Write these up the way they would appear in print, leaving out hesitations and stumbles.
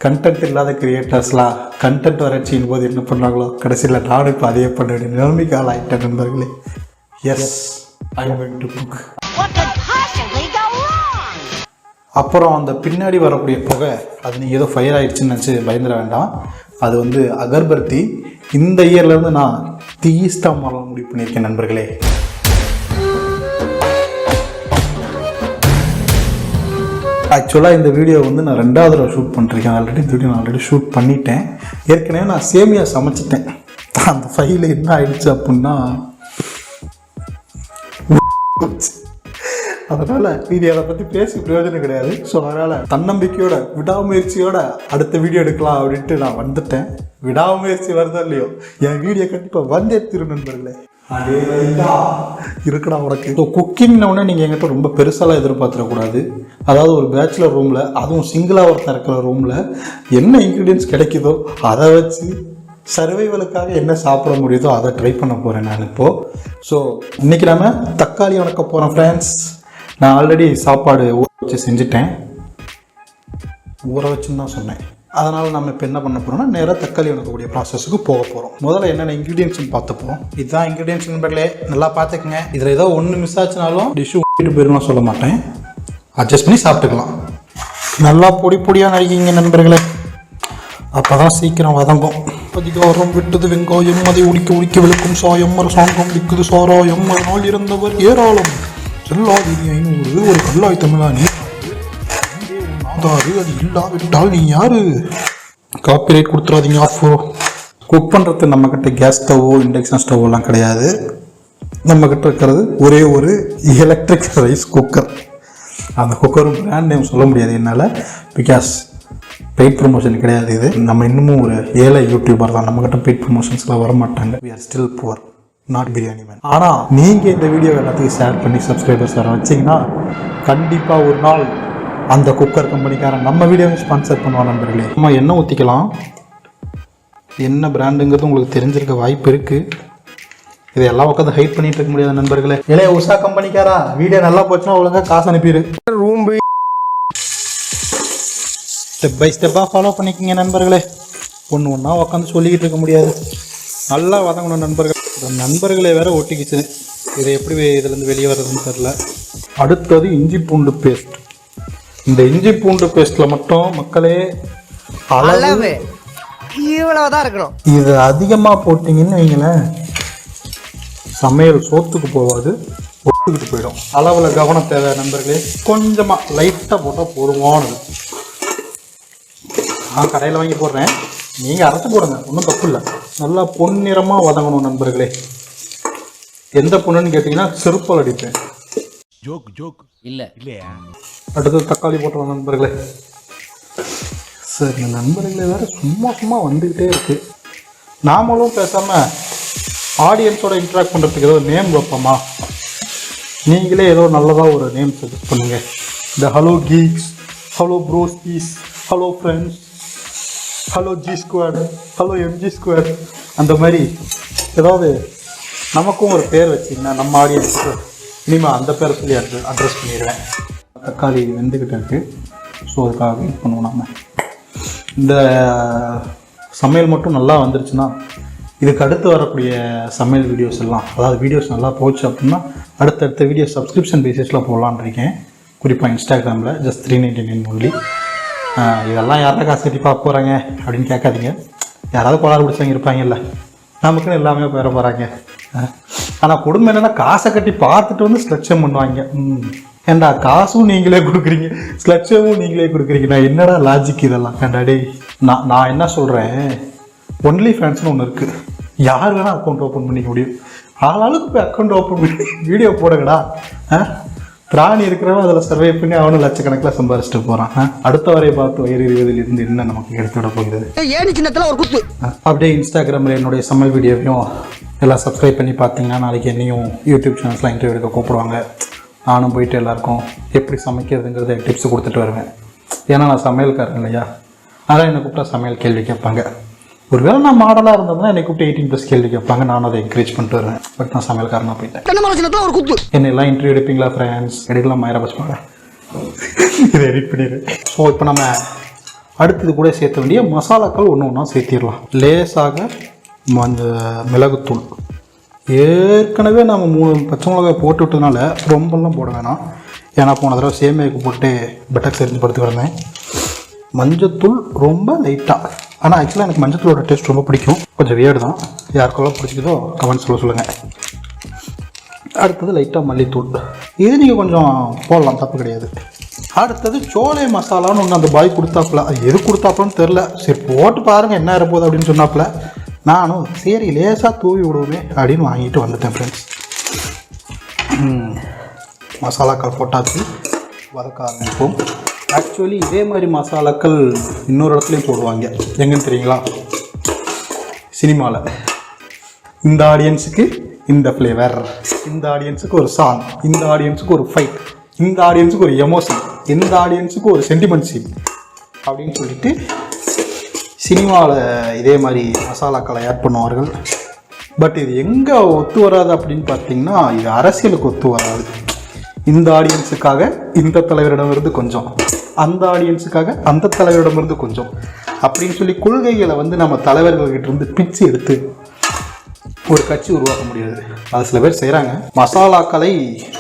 Content இல்லாத கிரியேட்டர்ஸ்லாம் content வறட்சியின் போது என்ன பண்ணாங்களோ கடைசியில் நானும் இப்போ அதே பண்ண வேண்டிய நிலைமைக்கு ஆளாயிட்டேன் நண்பர்களே. Yes, I am going to cook. அப்புறம் அந்த பின்னாடி வரக்கூடிய புகை அது நீங்கள் ஏதோ ஃபயர் ஆகிடுச்சுன்னு நினச்சி பயந்துட வேண்டாம். அது வந்து அகர்பத்தி. இந்த இயர்லேருந்து நான் தீஸ்டா மாடல் முடிவு பண்ணியிருக்கேன் நண்பர்களே. ஆக்சுவலாக இந்த வீடியோ வந்து நான் 2வது தடவை ஷூட் பண்ணிருக்கேன். ஆல்ரெடி இந்த வீடியோ நான் ஆல்ரெடி ஷூட் பண்ணிட்டேன். ஏற்கனவே நான் சேமியா சமைச்சிட்டேன். அந்த ஃபைலில் என்ன ஆயிடுச்சு அப்படின்னா அதனால் இது அதை பற்றி பேசி பிரயோஜனம் கிடையாது. ஸோ அதனால் தன்னம்பிக்கையோட விடாமுயற்சியோட அடுத்த வீடியோ எடுக்கலாம் அப்படின்ட்டு நான் வந்துட்டேன். விடாமுயற்சி வருதா இல்லையோ என் வீடியோ கண்டிப்பாக வந்தே திரு நண்பர்களே. இருக்குடா உனக்கு. ஸோ குக்கிங்னோடனே நீங்கள் என்கிட்ட ரொம்ப பெருசாலாம் எதிர்பார்த்துடக்கூடாது. அதாவது ஒரு பேச்சுலர் ரூமில், அதுவும் சிங்கிளாக ஒருத்தர் இருக்கிற ரூமில் என்ன இன்க்ரீடியன்ஸ் கிடைக்குதோ அதை வச்சு சர்வைவலுக்காக என்ன சாப்பிட முடியுதோ அதை ட்ரை பண்ண போகிறேன் நான் இப்போது. ஸோ இன்றைக்கி நம்ம தக்காளி வணக்க போகிறோம் ஃப்ரெண்ட்ஸ். நான் ஆல்ரெடி சாப்பாடு ஊற வச்சு செஞ்சுட்டேன். ஊற வச்சுன்னு தான் சொன்னேன். அதனால் நம்ம இப்போ என்ன பண்ண போகிறோம்னா நேராக தக்காளி வணக்கக்கூடிய ப்ராசஸுக்கு போக போகிறோம். முதல்ல என்னென்ன இன்க்ரீடியன்ஸ்னு பார்த்துப்போம். இதுதான் இன்க்ரீடியன்ஸ் நண்பர்களே, நல்லா பார்த்துக்குங்க. இதில் ஏதோ ஒன்று மிஸ் ஆச்சுனாலும் டிஷ்ஷு ஊட்டிட்டு போயிருலாம் சொல்ல மாட்டேன். அட்ஜஸ்ட் பண்ணி சாப்பிட்டுக்கலாம். நல்லா பொடி பொடியாக நறுக்கிங்க நண்பர்களே, அப்போ தான் சீக்கிரம் வதங்கும். அதிகாரம் விட்டது வெங்காயம், அதை உடிக்க உடிக்க விழுக்கும் சாயம், மர சாங்கம் விற்குது சாராயம், மறுநாள் இறந்தவர் ஏராளம், செல்லாதிரி 500, ஒரு கல்லாய் தமிழா நீ ஆதாரு, அது இல்லாவிட்டால் நீ யாரு. காப்பிரைட் கொடுத்துடாதீங்க. ஆஃபோ. குக் பண்ணுறது நம்மக்கிட்ட கேஸ் ஸ்டவ்வோ இண்டக்ஷன் ஸ்டவ்வோலாம் கிடையாது. நம்மக்கிட்ட இருக்கிறது ஒரே ஒரு எலக்ட்ரிக் ரைஸ் குக்கர். அந்த குக்கரும் பிராண்ட் நேம் சொல்ல முடியாது என்னால், பிகாஸ் பெய்ட் ப்ரமோஷன் கிடையாது. இது நம்ம இன்னமும் ஒரு ஏழை யூடியூபர் தான். நம்மக்கிட்ட பெய்ட் ப்ரமோஷன்ஸ்லாம் வர மாட்டாங்க. We are still poor, not biryani man. ஆனால் நீங்கள் இந்த வீடியோ எல்லாத்தையும் ஷேர் பண்ணி சப்ஸ்கிரைபர்ஸ் வர வச்சிங்கன்னா கண்டிப்பாக ஒரு நாள் அந்த குக்கர் கம்பெனிக்காரன் நம்ம வீடியோவை ஸ்பான்சர் பண்ணுவான் நண்பர்களே. நம்ம எண்ணெய் ஊற்றிக்கலாம். என்ன பிராண்டுங்கிறது உங்களுக்கு தெரிஞ்சிருக்க வாய்ப்பு இருக்குது. இதெல்லாம் உட்காந்து ஹைட் பண்ணிட்டு இருக்க முடியாது நண்பர்களே. இல்லையா உஷா கம்பெனிக்காரா, வீடியோ நல்லா போச்சுன்னா ஒழுங்காக காசு அனுப்பிடு. ரூம் ஸ்டெப் பை ஸ்டெப்பாக ஃபாலோ பண்ணிக்கோங்க நண்பர்களே. ஒன்று ஒன்றா உட்காந்து சொல்லிக்கிட்டு இருக்க முடியாது. நல்லா வதங்கணும் நண்பர்கள். நண்பர்களே வேற ஒட்டிக்கிச்சு. இதை எப்படி இதுலேருந்து வெளியே வர்றதுன்னு தெரில. அடுத்தது இஞ்சி பூண்டு பேஸ்ட். இந்த இஞ்சி பூண்டு பேஸ்ட்டில் மட்டும் மக்களே அளவு இவ்வளவுதான் இருக்கணும். இது அதிகமாக போட்டிங்கன்னு வைங்களேன், சமையல் சோத்துக்கு போகாது, ஒத்துக்கிட்டு போயிடும். அளவில் கவனம் தேவை நண்பர்களே. கொஞ்சமாக லைட்டாக போட்டால் போதுமானது. நான் கடையில் வாங்கி போடுறேன், நீங்கள் அரைச்சி போடுங்க, ஒன்றும் தப்பு இல்லை. நல்லா பொன்னிறமாக வதங்கணும் நண்பர்களே. எந்த பொண்ணுன்னு கேட்டிங்கன்னா செருப்பால் அடிப்பேன். ஜோக் இல்லை இல்லையா. அடுத்து தக்காளி போட்டுருவோம் நண்பர்களே. சரி நண்பர்களே, வேறு சும்மா வந்துக்கிட்டே இருக்குது. நாமளும் பேசாமல் ஆடியன்ஸோட இன்ட்ராக்ட் பண்ணுறதுக்கு ஏதோ நேம் வைப்போமா? நீங்களே ஏதோ நல்லதாக ஒரு நேம் சஜஸ்ட் பண்ணுங்கள். இந்த hello geeks, hello broskis, hello friends, hello G squad, hello MG squad, அந்த மாதிரி ஏதாவது நமக்கும் ஒரு பேர் வச்சிங்கன்னா நம்ம ஆடியன்ஸுக்கு இனிமேல் அந்த பேரை சொல்லி அட்ரஸ் பண்ணிடுவேன். தக்காளி வெந்துக்கிட்டு இருக்குது. ஸோ அதுக்காக வெயிட் பண்ணுவோம். நம்ம இந்த சமையல் மட்டும் நல்லா வந்துருச்சுன்னா இதுக்கு அடுத்து வரக்கூடிய சமையல் வீடியோஸ் எல்லாம், அதாவது வீடியோஸ் நல்லா போச்சு அப்படின்னா அடுத்தடுத்த வீடியோ சப்ஸ்கிரிப்ஷன் பேசிஸில் போடலான்னு இருக்கேன். குறிப்பாக இன்ஸ்டாகிராமில் ஜஸ்ட் 399 ஒன்லி. இதெல்லாம் யாரா காசு கட்டி பார்க்க போகிறாங்க அப்படின்னு கேட்காதீங்க. யாராவது கோளாறு பிடிச்சவங்க இருப்பாங்கல்ல, நமக்குன்னு எல்லாமே போயிட போகிறாங்க. ஆனால் குடும்பம் என்னென்னா காசை கட்டி பார்த்துட்டு வந்து ஸ்லட்சம் பண்ணுவாங்க. ஏண்டா காசும் நீங்களே கொடுக்குறீங்க, ஸ்லட்சமும் நீங்களே கொடுக்குறீங்க, நான் என்னடா லாஜிக் இதெல்லாம் கண்டாடி. நான் என்ன சொல்கிறேன், ஒன்லி ஃபேன்ஸ்னு ஒன்று இருக்குது. யார் வேணால் அக்கௌண்ட் ஓப்பன் பண்ணிக்க முடியும். ஆளாளுக்கு போய் அக்கௌண்ட் ஓப்பன் பண்ணி வீடியோ போடுங்கடா. பிராணி இருக்கிறவன் அதில் சர்வே பண்ணி அவனும் லட்சக்கணக்கில் சம்பாரிச்சுட்டு போகிறான். அடுத்த வரையை பார்த்து வயிறு எறிவதிலிருந்து என்ன நமக்கு எடுத்துவிட போகிறது. ஏழு சின்னத்தில் ஒரு குத்து. அப்படியே இன்ஸ்டாகிராமில் என்னுடைய சமையல் வீடியோவையும் எல்லாம் சப்ஸ்கிரைப் பண்ணி பார்த்தீங்கன்னா நாளைக்கு என்னையும் யூடியூப் சேனல்ஸ்லாம் இன்டர்வியூ எடுக்க கூப்பிடுவாங்க. நானும் போயிட்டு எல்லாருக்கும் எப்படி சமைக்கிறதுங்கிறத டிப்ஸ் கொடுத்துட்டு வருவேன். ஏன்னா நான் சமையல்காரன் இல்லையா, ஆனால் என்னை கூப்பிட்டா சமையல் கேள்வி கேட்பாங்க. ஒருவேளை நான் மாடலாக இருந்ததுன்னா என்னை கூப்பிட்டு 18+ கேள்வி கேட்பாங்க. நானும் அதை என்கரேஜ் பண்ணிட்டு வருவேன். பட் நான் சமையல்காரனாக போயிட்டேன். ஒரு குத்து என்ன எல்லாம் இன்டர்வியூ எடுப்பீங்களா ஃப்ரெண்ட்ஸ்? எடுக்கலாம். 1000 பஸ் இதை எடிட் பண்ணிடு. ஸோ இப்போ நம்ம அடுத்து இது கூட சேர்த்த வேண்டிய மசாலாக்கள் ஒன்று ஒன்றா சேர்த்திடலாம். லேசாக மிளகுத்தூள். ஏற்கனவே நம்ம 3 பச்சை மிளகாய் போட்டு விட்டதுனால ரொம்பலாம் போட வேணாம். ஏன்னா போன தடவை சேமியாவுக்கு போட்டு பெட்டக் செஞ்சு படுத்து கிடந்தேன். மஞ்சத்தூள் ரொம்ப லைட்டாக. ஆனால் ஆக்சுவலாக எனக்கு மஞ்சத்தூளோட டேஸ்ட் ரொம்ப பிடிக்கும். கொஞ்சம் வியர்டு தான். யாருக்கெல்லாம் பிடிச்சிக்கிதோ கமெண்ட்ஸ் சொல்லுங்கள். அடுத்தது லைட்டாக மல்லித்தூள். இது நீங்கள் கொஞ்சம் போடலாம், தப்பு கிடையாது. அடுத்தது சோலை மசாலான்னு ஒன்று அந்த பாய் கொடுத்தாப்புல. அது எது கொடுத்தாப்புலன்னு தெரில. சரி போட்டு பாருங்கள் என்ன இருப்போது அப்படின்னு சொன்னாப்புல. நானும் சரி லேசாக தூவி விடுவோமே அப்படின்னு வாங்கிட்டு வந்துட்டேன் ஃப்ரெண்ட்ஸ். மசாலாக்கள் போட்டாச்சு, வதக்க ஆரம்பிப்போம். ஆக்சுவலி இதே மாதிரி மசாலாக்கள் இன்னொரு இடத்துலையும் போடுவாங்க. எங்கன்னு தெரியுங்களா? சினிமாவில். இந்த ஆடியன்ஸுக்கு இந்த ஃப்ளேவர், இந்த ஆடியன்ஸுக்கு ஒரு சாங், இந்த ஆடியன்ஸுக்கு ஒரு ஃபைட், இந்த ஆடியன்ஸுக்கு ஒரு எமோஷன், இந்த ஆடியன்ஸுக்கு ஒரு சென்டிமெண்ட் சீன் அப்படின்னு சொல்லிட்டு சினிமாவில் இதே மாதிரி மசாலாக்களை ஆட் பண்ணுவார்கள். பட் இது எங்கே ஒத்து வராது அப்படின்னு பார்த்தீங்கன்னா, இது அரசியலுக்கு ஒத்து வராது. இந்த ஆடியன்ஸுக்காக இந்த தலைவரிடமிருந்து கொஞ்சம், அந்த ஆடியன்ஸுக்காக அந்த தலைவரிடமிருந்து கொஞ்சம் அப்படின்னு சொல்லி கொள்கைகளை நம்ம தலைவர்கள்கிட்ட இருந்து பிச்சு எடுத்து ஒரு கட்சி உருவாக்க முடியாது. அது சில பேர் செய்கிறாங்க. மசாலாக்களை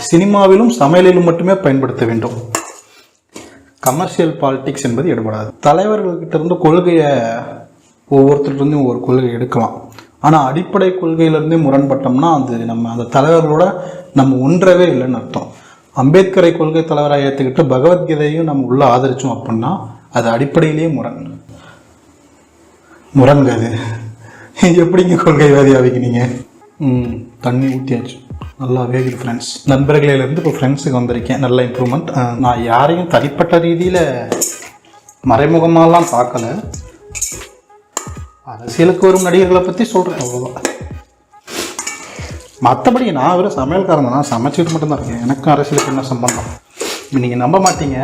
சினிமாவிலும் சமையலிலும் மட்டுமே பயன்படுத்த வேண்டும். கமர்ஷியல் பாலிடிக்ஸ் என்பது எடுபடாது. தலைவர்கள்கிட்ட இருந்து கொள்கையை ஒவ்வொருத்தருக்கும் ஒவ்வொரு கொள்கை எடுக்கலாம். ஆனால் அடிப்படை கொள்கையிலேருந்தே முரண்பட்டோம்னா அது நம்ம அந்த தலைவர்களோட நம்ம ஒன்றவே இல்லைன்னு அர்த்தம். அம்பேத்கரை கொள்கை தலைவராக ஏற்றுக்கிட்டு பகவத்கீதையும் நம்ம உள்ள ஆதரித்தோம் அப்படின்னா அது அடிப்படையிலேயே முரண்காது. எப்படிங்க கொள்கைவாதி ஆகிக்கினீங்க? தண்ணி ஊற்றியாச்சு, நல்லா வேகுது ஃப்ரெண்ட்ஸ். நண்பர்களிலேருந்து இப்போ ஃப்ரெண்ட்ஸுக்கு வந்திருக்கேன். நல்ல இம்ப்ரூவ்மெண்ட். நான் யாரையும் தனிப்பட்ட ரீதியில் மறைமுகமாலாம் பார்க்கல. அரசியலுக்கு வரும் நடிகர்களை பற்றி சொல்கிறேன், அவ்வளோதான். மற்றபடி நான் வெறும் சமையல்காரன் தான், நான் சமைச்சிட்டு மட்டும்தான் இருக்கேன். எனக்கும் அரசியலுக்கு என்ன சம்பந்தம்? நீங்கள் நம்ப மாட்டீங்க,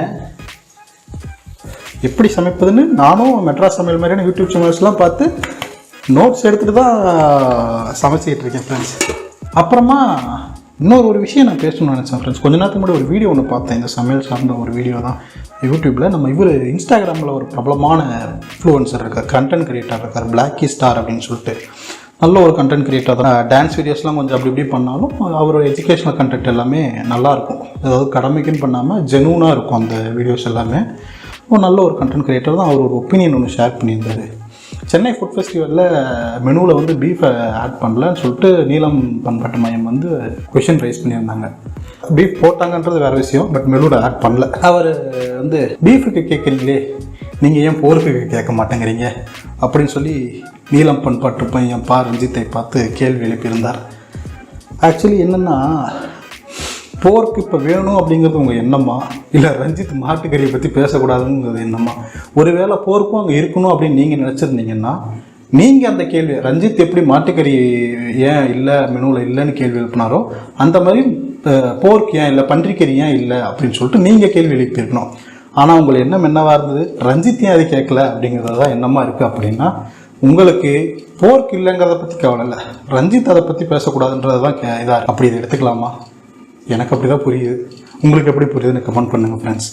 எப்படி சமைப்பதுன்னு நானும் மெட்ராஸ் சமையல் மாதிரியான யூடியூப் சேனல்ஸ்லாம் பார்த்து நோட்ஸ் எடுத்துகிட்டு தான் சமைச்சிக்கிட்டு இருக்கேன் ஃப்ரெண்ட்ஸ். அப்புறமா இன்னொரு விஷயம் நான் பேசணும்னு நினச்சேன் ஃப்ரெண்ட்ஸ். கொஞ்ச நேரத்துக்கு முன்னாடி ஒரு வீடியோ ஒன்று பார்த்தேன். இந்த சமையல் சார்ந்த ஒரு வீடியோ தான் யூடியூப்பில். நம்ம இன்ஸ்டாகிராமில் ஒரு பிரபலமான இன்ஃப்ளூயன்சர் இருக்கார், கண்டென்ட் கிரியேட்டர் இருக்கார், பிளாக்கி ஸ்டார் அப்படின்னு சொல்லிட்டு. நல்ல ஒரு கண்டென்ட் கிரியேட்டர் தான். டான்ஸ் வீடியோஸ்லாம் கொஞ்சம் அப்படி இப்படி பண்ணாலும் அவரோட எஜுகேஷனல் கண்டென்ட் எல்லாமே நல்லாயிருக்கும். அதாவது கடமைக்குன்னு பண்ணாமல் ஜெனூனாக இருக்கும் அந்த வீடியோஸ் எல்லாமே. நல்ல ஒரு கண்டென்ட் கிரியேட்டர் தான். அவர் ஒரு ஒப்பீனியன் ஒன்று ஷேர் பண்ணியிருந்தார். சென்னை ஃபுட் ஃபெஸ்டிவலில் மெனுவில் பீஃபை ஆட் பண்ணலன்னு சொல்லிட்டு நீலம் பண்பாட்டு மையம் கொஷின் ரைஸ் பண்ணியிருந்தாங்க. பீஃப் போட்டாங்கன்றது வேறு விஷயம், பட் மெனுவில் ஆட் பண்ணல. அவர் பீஃபுக்கு கேட்குறீங்களே, நீங்கள் ஏன் போருக்கு கேட்க மாட்டேங்கிறீங்க அப்படின்னு சொல்லி நீலம் பண்பாட்டு மையம் ரஞ்சித்தை பார்த்து கேள்வி எழுப்பியிருந்தார். ஆக்சுவலி என்னென்னா, போருக்கு இப்போ வேணும் அப்படிங்கிறது உங்கள் எண்ணமா, இல்லை ரஞ்சித் மாட்டுக்கறியை பற்றி பேசக்கூடாதுங்கிறது எண்ணமா? ஒருவேளை போருக்கும் அங்கே இருக்கணும் அப்படின்னு நீங்கள் நினச்சிருந்தீங்கன்னா நீங்கள் அந்த கேள்வி, ரஞ்சித் எப்படி மாட்டுக்கறி ஏன் இல்லை மெனுவில் இல்லைன்னு கேள்வி எழுப்பினாரோ அந்த மாதிரி போருக்கு ஏன் இல்லை, பன்றிக்கறி ஏன் இல்லை அப்படின்னு சொல்லிட்டு நீங்கள் கேள்வி எழுப்பியிருக்கணும். ஆனால் உங்கள் எண்ணம் என்னவாக இருந்தது? ரஞ்சித் ஏன் அதை கேட்கல அப்படிங்கிறது தான் எண்ணமாக இருக்குது. அப்படின்னா உங்களுக்கு போருக்கு இல்லைங்கிறத பற்றி கவலை இல்லை, ரஞ்சித் அதை பற்றி பேசக்கூடாதுன்றது தான் இதாக. அப்படி இதை எடுத்துக்கலாமா? எனக்கு அப்படி தான் புரியுது. உங்களுக்கு எப்படி புரியுதுன்னு கமெண்ட் பண்ணுங்கள் ஃப்ரெண்ட்ஸ்.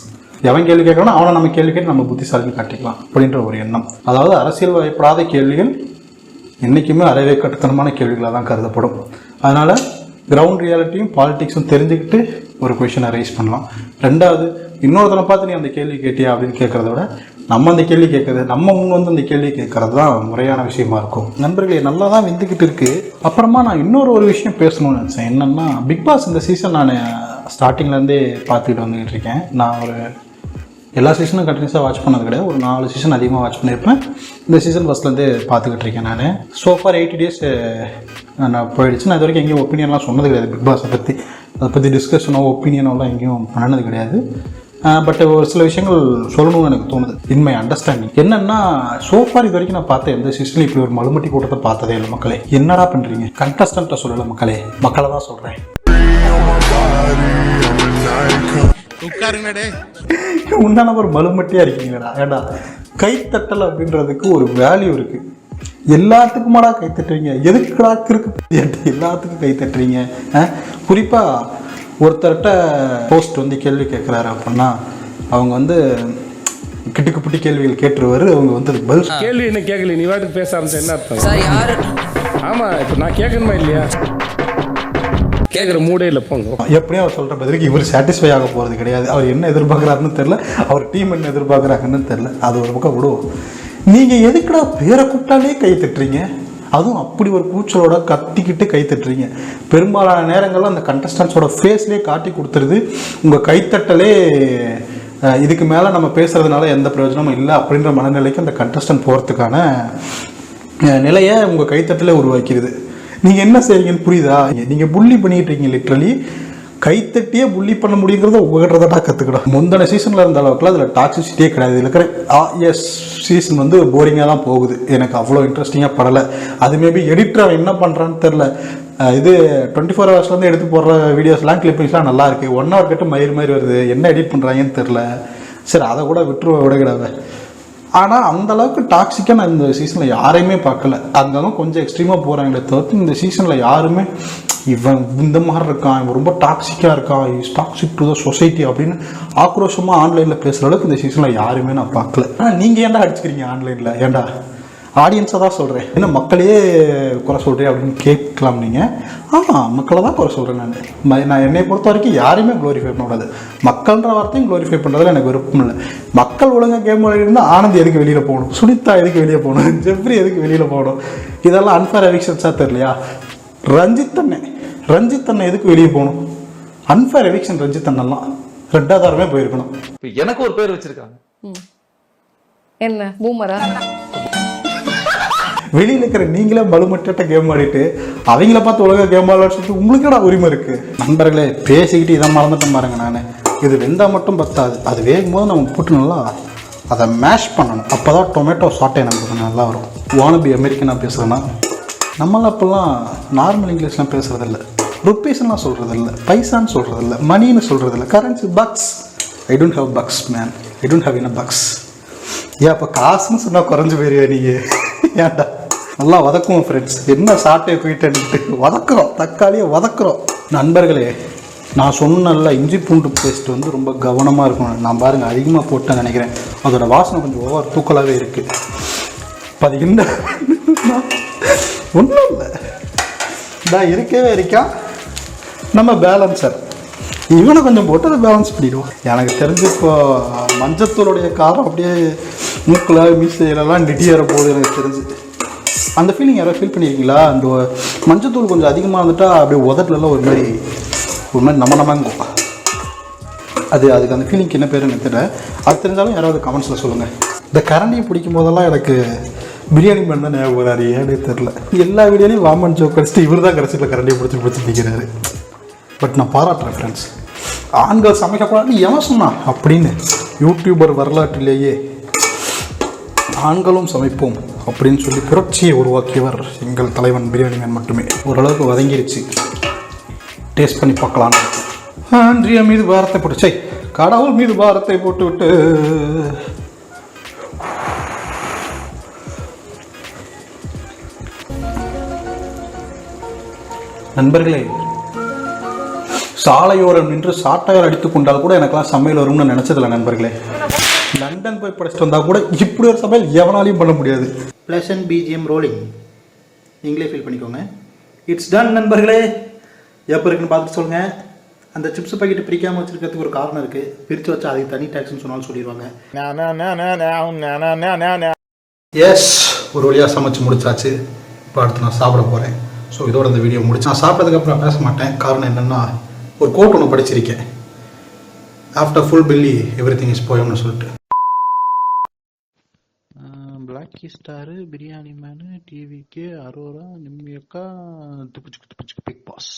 எவன் கேள்வி கேட்கணும் அவனை நம்ம கேள்வி கேட்டு நம்ம புத்திசாலின்னு காட்டிக்கலாம் அப்படின்ற ஒரு எண்ணம். அதாவது அரசியல் வயப்படாத கேள்விகள் என்றைக்குமே அறவே கட்டுத்தனமான கேள்விகளாக தான் கருதப்படும். அதனால் கிரவுண்ட் ரியாலிட்டியும் பாலிட்டிக்ஸும் தெரிஞ்சுக்கிட்டு ஒரு கொஷினை ரைஸ் பண்ணலாம். ரெண்டாவது, இன்னொருத்தனை பார்த்து நீ அந்த கேள்வி கேட்டியா அப்படின்னு கேட்குறத விட நம்ம அந்த கேள்வி கேட்குறது, நம்ம முன் அந்த கேள்வி கேட்குறது தான் முறையான விஷயமா இருக்கும். நண்பர்களே, நல்லா தான் வந்துக்கிட்டு இருக்குது. அப்புறமா நான் இன்னொரு விஷயம் பேசணும்னு நினச்சேன். என்னென்னா, பிக் பாஸ் இந்த சீசன் நான் ஸ்டார்டிங்லேருந்தே பார்த்துக்கிட்டு வந்துக்கிட்டு இருக்கேன். நான் எல்லா சீசனும் கண்டினியூஸாக வாட்ச் பண்ணது கிடையாது. ஒரு 4 சீசன் அதிகமாக வாட்ச் பண்ணியிருப்பேன். இந்த சீசன் ஃபஸ்ட்லேருந்தே பார்த்துக்கிட்டு இருக்கேன். நான் சோஃபார் 80 days நான் போயிடுச்சு. நான் இது வரைக்கும் எங்கேயும் ஒப்பீனியன்லாம் சொன்னது கிடையாது. பிக் பாஸை பற்றி அதை பற்றி டிஸ்கஷனோ ஒப்பீனியனோலாம் எங்கேயும் பண்ணது கிடையாது. பட் ஒரு சில விஷயங்கள் சொல்லணும்னு எனக்கு தோணுது. இன் மை அண்டர்ஸ்டாண்டிங் என்னென்னா, சோஃபார் இது வரைக்கும் நான் பார்த்த எந்த சீசன்லையும் இப்படி ஒரு மலுமட்டி கூட்டத்தை பார்த்ததே இல்லை. மக்களே என்னடா பண்ணுறீங்க? கண்டஸ்டண்ட்டை சொல்லலை மக்களே, மக்களை தான் சொல்கிறேன். உண்டான ஒரு மலுமட்டியாக இருக்கீங்களா? ஏடா கைத்தட்டல் அப்படின்றதுக்கு ஒரு வேல்யூ இருக்குது. எல்லாத்துக்குமாடா கை தட்டுறீங்க? எதுக்குடா இருக்கு எல்லாத்துக்கும் கை தட்டுறீங்க? குறிப்பாக ஒருத்தர்கிட்ட போஸ்ட் கேள்வி கேட்குறாரு அப்படின்னா அவங்க கிட்டுக்கு புட்டி கேள்விகள் கேட்டுருவாரு. அவங்க வந்து அதுக்கு பதில் கேள்வி என்ன கேட்கல, நீ வாட்டுக்கு பேச ஆரம்பிச்ச என்ன அர்த்தம்? சார் யாரு ஆமா, இப்போ நான் கேட்கணுமா இல்லையா? கேட்குற மூடே இல்லை போங்க. எப்படியும் அவர் சொல்கிற பதிலுக்கு இவர் சாட்டிஸ்ஃபை ஆக போகிறது கிடையாது. அவர் என்ன எதிர்பார்க்குறாருன்னு தெரில, அவர் டீம் என்ன எதிர்பார்க்குறாங்கன்னு தெரில. அது ஒரு பக்கம் விடுவோம். நீங்கள் எதுக்குடா பேரை கூப்பிட்டாலே கை தட்டுறீங்க? அதுவும் அப்படி ஒரு கூச்சலோட கத்திக்கிட்டு கை தட்டுறீங்க. பெரும்பாலான நேரங்களில் அந்த கண்டஸ்டன்ஸோட ஃபேஸ்லேயே காட்டி கொடுத்துருது உங்கள் கைத்தட்டலே இதுக்கு மேலே நம்ம பேசுகிறதுனால எந்த பிரயோஜனமும் இல்லை அப்படின்ற மனநிலைக்கு அந்த கண்டஸ்டன்ட் போகிறதுக்கான நிலையை உங்கள் கைத்தட்டலே உருவாக்கிடுது. நீங்கள் என்ன செய்றீங்கன்னு புரியுதா? நீங்கள் புள்ளி பண்ணிக்கிட்டு இருக்கீங்க. லிட்ரலி கைத்தட்டியே புள்ளி பண்ண முடியுங்கிறத உங்கள்கிட்ட தான் கற்றுக்கிடும். முந்தின சீசனில் இருந்த அளவுக்குலாம் அதில் டாக்ஸிசிட்டியே கிடையாது. இதில் இருக்கிற எஸ் சீசன் வந்து போரிங்காக தான் போகுது. எனக்கு அவ்வளோ இன்ட்ரெஸ்டிங்காக படலை. அது மேபி எடிட்டர் அவன் என்ன பண்ணுறான்னு தெரில. இது 24 ஹவர்ஸ்லேருந்து எடுத்து போடுற வீடியோஸ்லாம் கிளிப்பிங்ஸ்லாம் நல்லா இருக்குது. 1 hour கட்டு மயிர் மாதிரி வருது. என்ன எடிட் பண்ணுறாங்கன்னு தெரில. சரி, அதை கூட விடகிடாவே. ஆனால் அந்தளவுக்கு டாக்ஸிக்காக நான் இந்த சீசனில் யாரையுமே பார்க்கல. அந்தளவுக்கு கொஞ்சம் எக்ஸ்ட்ரீமாக போகிறாங்களே தவிர்த்து இந்த சீசனில் யாருமே இவன் இந்த மாதிரி இருக்கான், இவன் ரொம்ப டாக்ஸிக்காக இருக்கான், is toxic to the society அப்படின்னு ஆக்ரோஷமாக ஆன்லைனில் பேசுகிற அளவுக்கு இந்த சீசனில் யாருமே நான் பார்க்கல. ஆனால் நீங்கள் ஏன்டா அடிச்சுக்கிறீங்க ஆன்லைனில்? ஏன்டா ஆடியன்ஸை தான் சொல்கிறேன், என்ன மக்களையே குறை சொல்கிறேன் அப்படின்னு கேட்கலாம் நீங்கள். ஆமாம், மக்களை தான் குறை சொல்கிறேன் நான் என்னை பொறுத்த வரைக்கும் யாரையுமே க்ளோரிஃபை பண்ணக்கூடாது. மக்கள்ன்ற வார்த்தையும் க்ளோரிஃபை பண்ணுறதுல எனக்கு விருப்பம் இல்லை. மக்கள் ஒழுங்காக கேம் விளையாடிருந்தால் ஆனந்த் எதுக்கு வெளியில் போகணும், சுனிதா எதுக்கு வெளியே போகணும், ஜெஃப்ரி எதுக்கு வெளியில் போகணும்? இதெல்லாம் அன்ஃபேர் எவிக்ஷன்ஸாக தெரியலையா? ரஞ்சித் அண்ணன் எதுக்கு வெளியே போகணும்? Unfair eviction. ரஞ்சித் அண்ணெல்லாம் 2வது வாரமே போயிருக்கணும். எனக்கு ஒரு பேர் வச்சிருக்காங்க, என்ன பூமரா? வெளியில் இருக்கிற நீங்களே மலுமட்ட கேம் ஆடிட்டு அவங்கள பார்த்து உலக கேம் ஆடலான்னு சொல்லிட்டு உங்களுக்கு என்ன உரிமை இருக்குது? நண்பர்களே, பேசிக்கிட்டு இதை மறந்துட்டேன் பாருங்க. நான் இது வெந்தால் மட்டும் பத்தாது, அது வேகும் போது நம்ம போட்டு நல்லா அதை மேஷ் பண்ணணும். அப்போ தான் டொமேட்டோ சாட்டே நமக்கு நல்லா வரும். வானபி அமெரிக்கனாக பேசுகிறேன்னா நம்மளாம் அப்போல்லாம் நார்மல் இங்கிலீஷ்லாம் பேசுகிறதில்ல, ருப்பீஸ்லாம் சொல்கிறதில்ல, பைசான்னு சொல்கிறதில்ல, மணின்னு சொல்கிறதில்ல, currency bucks. I don't have bucks man, I don't have in bucks. ஏன் அப்போ காசுன்னு சொன்னால் குறைஞ்சி போயிருவா நீங்கள்? ஏன்டா நல்லா வதக்குவோம் ஃப்ரெண்ட்ஸ். என்ன சாட்டையை போயிட்டு வதக்குறோம், தக்காளியை வதக்குறோம். நண்பர்களே, நான் சொன்னல இஞ்சி பூண்டு பேஸ்ட் வந்து ரொம்ப கவனமாக இருக்கணும். நான் பாருங்கள் அதிகமாக போட்டேன்னு நினைக்கிறேன். அதோட வாசனை கொஞ்சம் ஓவர் தூக்கலாகவே இருக்குது. இப்போ அது என்ன ஒன்றும் இல்லை, நான் இருக்கவே இருக்கா நம்ம பேலன்சர். இவனை கொஞ்சம் போட்டு அதை பேலன்ஸ் பண்ணிடுவோம். எனக்கு தெரிஞ்சு இப்போ மஞ்சத்தூளுடைய காரம் அப்படியே மூக்கில் மீசையிலலாம் நெட்டியேற போகுது எனக்கு தெரிஞ்சு. அந்த ஃபீலிங் யாராவது ஃபீல் பண்ணியிருக்கீங்களா? அந்த மஞ்சத்தூள் கொஞ்சம் அதிகமாக வந்துட்டால் அப்படியே உதட்டலாம் ஒரு மாதிரி நமங்கும். அதுக்கு அந்த ஃபீலிங்க்கு என்ன பேர் எனக்கு தெரியல. அது தெரிஞ்சாலும் யாராவது கமெண்ட்ஸில் சொல்லுங்கள். இந்த கரண்டியை பிடிக்கும் போதெல்லாம் எனக்கு பிரியாணி பண்ண தான் ஞாபகம் வராது, ஏன்னே தெரில. எல்லா வீடியோலையும் வாமன் ஜோக் அடிச்சுட்டு இவர் தான் கடைசியில் கரண்டியை பிடிச்சி நிற்கிறாரு. பட் நான் பாராட்டுறேன் ஃப்ரெண்ட்ஸ். ஆண்கள் சமைக்கக்கூடாதுன்னு எவன் சொன்னான் அப்படின்னு யூடியூபர் வரலாற்றிலேயே ஆண்களும் சமைப்போம் அப்படின்னு சொல்லி புரட்சியை உருவாக்கியவர் எங்கள் தலைவன் பிரியாணி மேன் மட்டுமே. ஓரளவுக்கு வதங்கிருச்சு, டேஸ்ட் பண்ணி பார்க்கலாம். ஆண்ட்ரியா மீது பாரத்தை போட்டு கடவுள் மீது பாரத்தை போட்டு விட்டு நண்பர்களே, சாலையோரம் நின்று சாட்டையார் அடித்துக் கொண்டால் கூட எனக்கெல்லாம் சமையல் வரும்னு நினச்சதில்ல நண்பர்களே. லண்டன் போய் படிச்சுட்டு வந்தால் கூட இப்படி ஒரு சமையல் எவனாலையும் பண்ண முடியாது. ப்ளசன்ட் பிஜிஎம் ரோலிங், நீங்களே ஃபீல் பண்ணிக்கோங்க. இட்ஸ் டன் நண்பர்களே. எப்போ இருக்குன்னு பார்த்துட்டு சொல்லுங்கள். அந்த சிப்ஸ் பாக்கெட்டு பிரிக்காமல் வச்சுருக்கிறதுக்கு ஒரு காரணம் இருக்குது. பிரித்து வச்சா அதுக்கு தனி டேக்ஸ்ன்னு சொன்னாலும் சொல்லிடுவாங்க. எஸ், ஒரு வழியாக சமைச்சு முடிச்சாச்சு. இப்போ அடுத்து நான் சாப்பிட போகிறேன். ஸோ இதோட இந்த வீடியோ முடிச்சு நான் சாப்பிட்டதுக்கப்புறம் பேச மாட்டேன். காரணம் என்னென்னா, ஒரு கோட் ஒன்று படிச்சிருக்கேன், after full billy everything is போயம்னு சொல்லிட்டு. பிளாக்கி ஸ்டாரு, பிரியாணி மேனு, டிவிக்கு, அரோரா, நிம்மி அக்கா, துப்புச்சுக்கு பிக் பாஸ்.